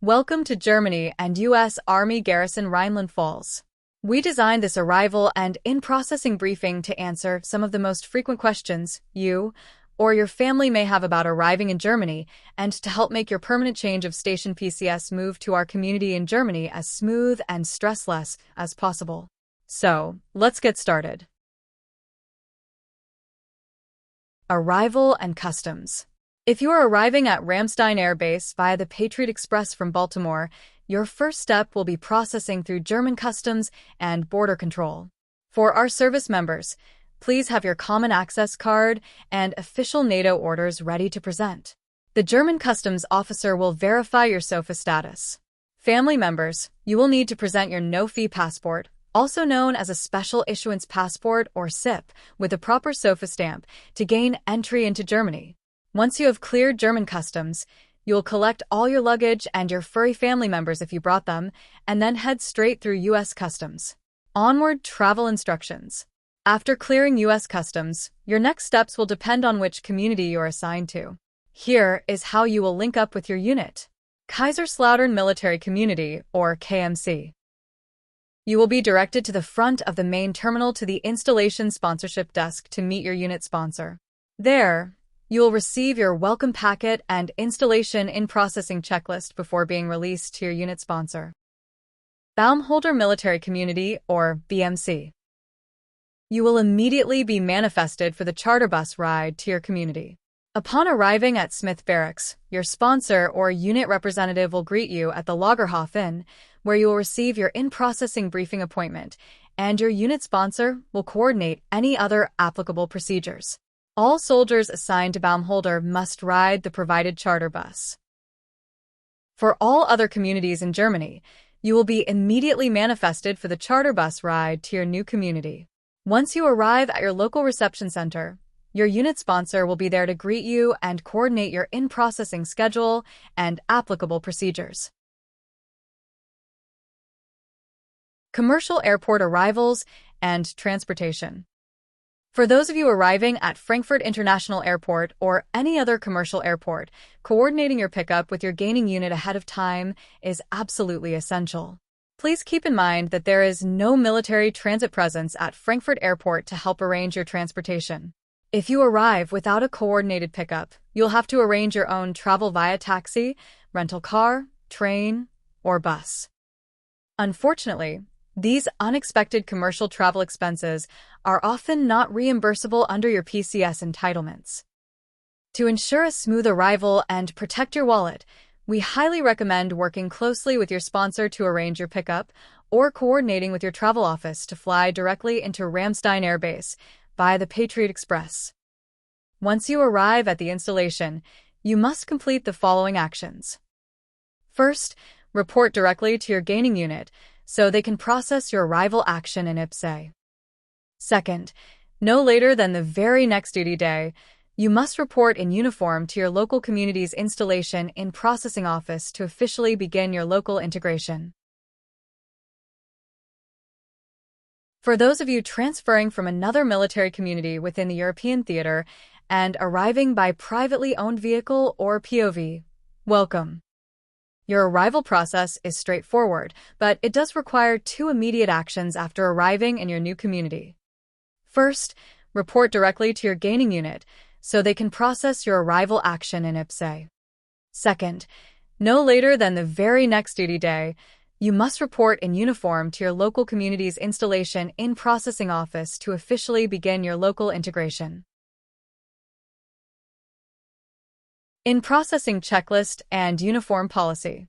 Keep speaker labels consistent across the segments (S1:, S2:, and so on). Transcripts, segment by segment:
S1: Welcome to Germany and U.S. Army Garrison Rheinland-Pfalz. We designed this arrival and in-processing briefing to answer some of the most frequent questions you or your family may have about arriving in Germany and to help make your permanent change of station PCS move to our community in Germany as smooth and stressless as possible. So, let's get started. Arrival and Customs. If you are arriving at Ramstein Air Base via the Patriot Express from Baltimore, your first step will be processing through German Customs and Border Control. For our service members, please have your Common Access Card and official NATO orders ready to present. The German Customs officer will verify your SOFA status. Family members, you will need to present your no-fee passport, also known as a Special Issuance Passport or SIP, with a proper SOFA stamp to gain entry into Germany. Once you have cleared German customs, you will collect all your luggage and your furry family members if you brought them, and then head straight through U.S. Customs. Onward travel instructions. After clearing U.S. Customs, your next steps will depend on which community you are assigned to. Here is how you will link up with your unit. Kaiserslautern Military Community, or KMC. You will be directed to the front of the main terminal to the Installation Sponsorship Desk to meet your unit sponsor. There, you will receive your welcome packet and installation in processing checklist before being released to your unit sponsor. Baumholder Military Community, or BMC. You will immediately be manifested for the charter bus ride to your community. Upon arriving at Smith Barracks, your sponsor or unit representative will greet you at the Lagerhof Inn, where you will receive your in-processing briefing appointment, and your unit sponsor will coordinate any other applicable procedures. All soldiers assigned to Baumholder must ride the provided charter bus. For all other communities in Germany, you will be immediately manifested for the charter bus ride to your new community. Once you arrive at your local reception center, your unit sponsor will be there to greet you and coordinate your in-processing schedule and applicable procedures. Commercial airport arrivals and transportation. For those of you arriving at Frankfurt International Airport or any other commercial airport, coordinating your pickup with your gaining unit ahead of time is absolutely essential. Please keep in mind that there is no military transit presence at Frankfurt Airport to help arrange your transportation. If you arrive without a coordinated pickup, you'll have to arrange your own travel via taxi, rental car, train, or bus. Unfortunately, these unexpected commercial travel expenses are often not reimbursable under your PCS entitlements. To ensure a smooth arrival and protect your wallet, we highly recommend working closely with your sponsor to arrange your pickup or coordinating with your travel office to fly directly into Ramstein Air Base via the Patriot Express. Once you arrive at the installation, you must complete the following actions. First, report directly to your gaining unit so they can process your arrival action in IPSA. Second, no later than the very next duty day, you must report in uniform to your local community's installation in processing office to officially begin your local integration. For those of you transferring from another military community within the European theater and arriving by privately owned vehicle or POV, welcome. Your arrival process is straightforward, but it does require two immediate actions after arriving in your new community. First, report directly to your gaining unit so they can process your arrival action in IPSA. Second, no later than the very next duty day, you must report in uniform to your local community's installation in processing office to officially begin your local integration. In processing checklist and uniform policy.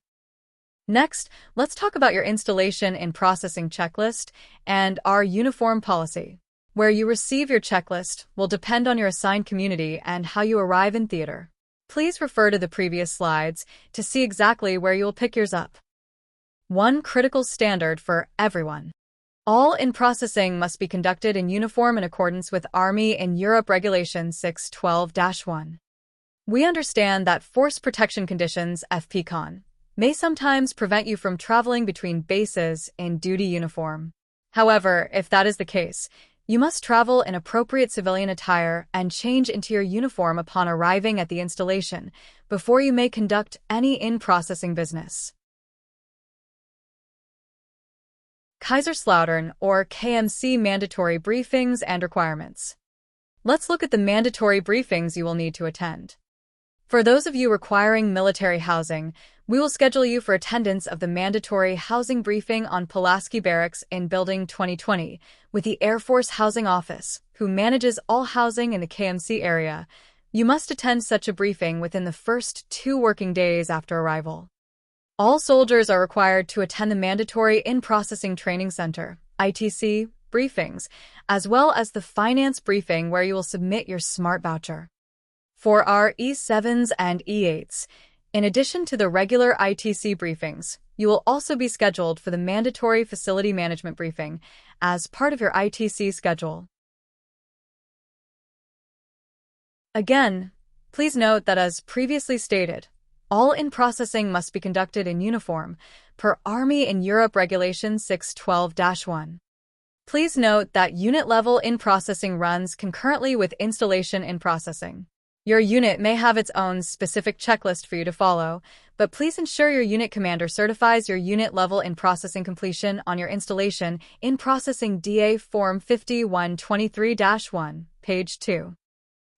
S1: Next, let's talk about your installation in processing checklist and our uniform policy. Where you receive your checklist will depend on your assigned community and how you arrive in theater. Please refer to the previous slides to see exactly where you will pick yours up. One critical standard for everyone. All in-processing must be conducted in uniform in accordance with Army in Europe Regulation 612-1. We understand that force protection conditions, FPCON, may sometimes prevent you from traveling between bases in duty uniform. However, if that is the case, you must travel in appropriate civilian attire and change into your uniform upon arriving at the installation before you may conduct any in-processing business. Kaiserslautern or KMC mandatory briefings and requirements. Let's look at the mandatory briefings you will need to attend. For those of you requiring military housing, we will schedule you for attendance of the mandatory housing briefing on Pulaski Barracks in Building 2020 with the Air Force Housing Office, who manages all housing in the KMC area. You must attend such a briefing within the first 2 working days after arrival. All soldiers are required to attend the mandatory In-Processing Training Center, ITC, briefings, as well as the finance briefing where you will submit your SMART voucher. For our E7s and E8s, in addition to the regular ITC briefings, you will also be scheduled for the mandatory facility management briefing as part of your ITC schedule. Again, please note that as previously stated, all in-processing must be conducted in uniform, per Army in Europe Regulation 612-1. Please note that unit-level in-processing runs concurrently with installation in-processing. Your unit may have its own specific checklist for you to follow, but please ensure your unit commander certifies your unit-level in-processing completion on your installation in-processing DA Form 5123-1, page 2.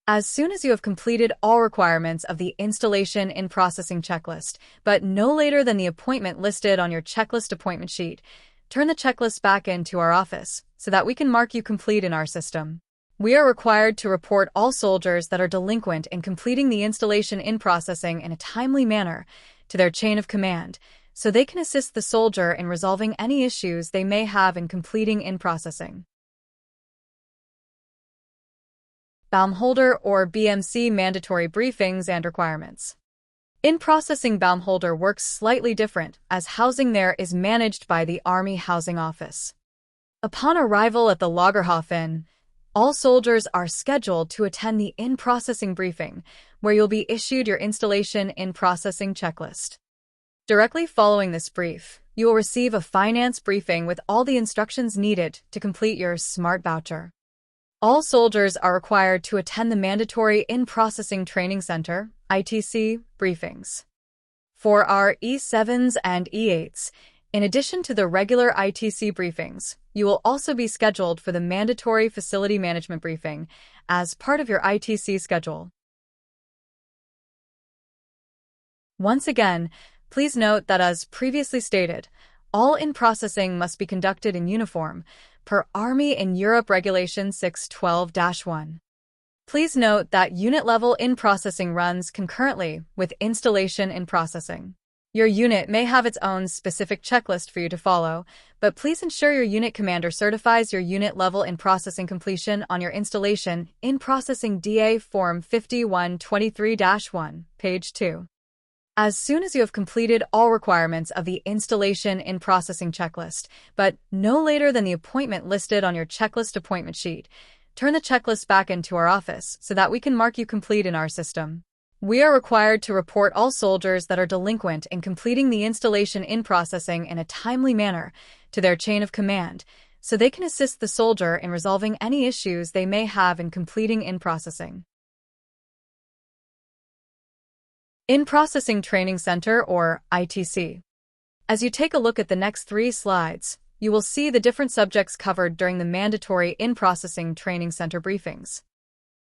S1: As soon as you have completed all requirements of the installation in-processing checklist, but no later than the appointment listed on your checklist appointment sheet, turn the checklist back into our office so that we can mark you complete in our system. We are required to report all soldiers that are delinquent in completing the installation in-processing in a timely manner to their chain of command, so they can assist the soldier in resolving any issues they may have in completing in-processing. Baumholder or BMC mandatory briefings and requirements. In-processing Baumholder works slightly different, as housing there is managed by the Army Housing Office. Upon arrival at the Lagerhof, all soldiers are scheduled to attend the in-processing briefing, where you'll be issued your installation in-processing checklist. Directly following this brief, you will receive a finance briefing with all the instructions needed to complete your SMART voucher. All soldiers are required to attend the mandatory In-Processing Training Center, ITC, briefings. For our E7s and E8s, in addition to the regular ITC briefings, you will also be scheduled for the mandatory facility management briefing as part of your ITC schedule. Once again, please note that as previously stated, all in-processing must be conducted in uniform, per Army in Europe Regulation 612-1. Please note that unit-level in-processing runs concurrently with installation in-processing. Your unit may have its own specific checklist for you to follow, but please ensure your unit commander certifies your unit-level in-processing completion on your installation in-processing DA Form 5123-1, page 2. As soon as you have completed all requirements of the installation in-processing checklist, but no later than the appointment listed on your checklist appointment sheet, turn the checklist back into our office so that we can mark you complete in our system. We are required to report all soldiers that are delinquent in completing the installation in-processing in a timely manner to their chain of command, so they can assist the soldier in resolving any issues they may have in completing in-processing. In-Processing Training Center or ITC. As you take a look at the next 3 slides, you will see the different subjects covered during the mandatory In-Processing Training Center briefings.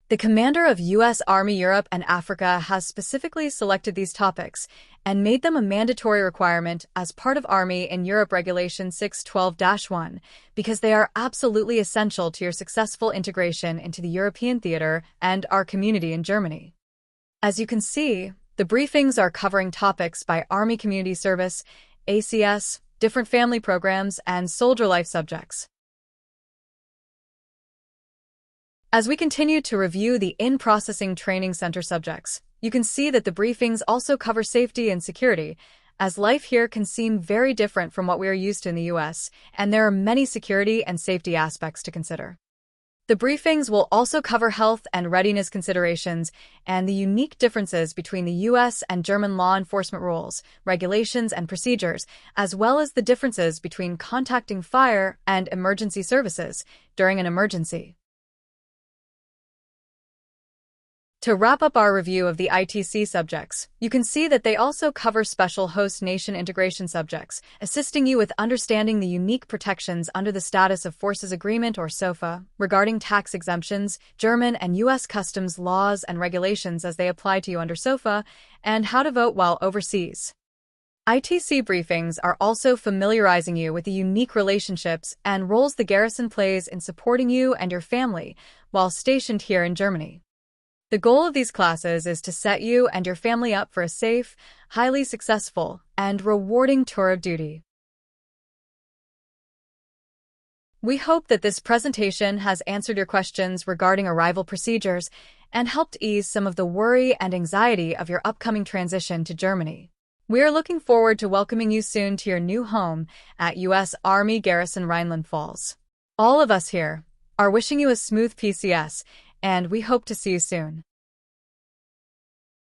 S1: The commander of U.S. Army Europe and Africa has specifically selected these topics and made them a mandatory requirement as part of Army in Europe Regulation 612-1 because they are absolutely essential to your successful integration into the European theater and our community in Germany. As you can see, the briefings are covering topics by Army Community Service, ACS, different family programs, and soldier life subjects. As we continue to review the In-Processing Training Center subjects, you can see that the briefings also cover safety and security, as life here can seem very different from what we are used to in the U.S., and there are many security and safety aspects to consider. The briefings will also cover health and readiness considerations and the unique differences between the U.S. and German law enforcement rules, regulations, and procedures, as well as the differences between contacting fire and emergency services during an emergency. To wrap up our review of the ITC subjects, you can see that they also cover special host nation integration subjects, assisting you with understanding the unique protections under the Status of Forces Agreement or SOFA, regarding tax exemptions, German and U.S. customs laws and regulations as they apply to you under SOFA, and how to vote while overseas. ITC briefings are also familiarizing you with the unique relationships and roles the garrison plays in supporting you and your family while stationed here in Germany. The goal of these classes is to set you and your family up for a safe, highly successful, and rewarding tour of duty. We hope that this presentation has answered your questions regarding arrival procedures and helped ease some of the worry and anxiety of your upcoming transition to Germany. We are looking forward to welcoming you soon to your new home at U.S. Army Garrison Rheinland-Pfalz. All of us here are wishing you a smooth PCS, and we hope to see you soon.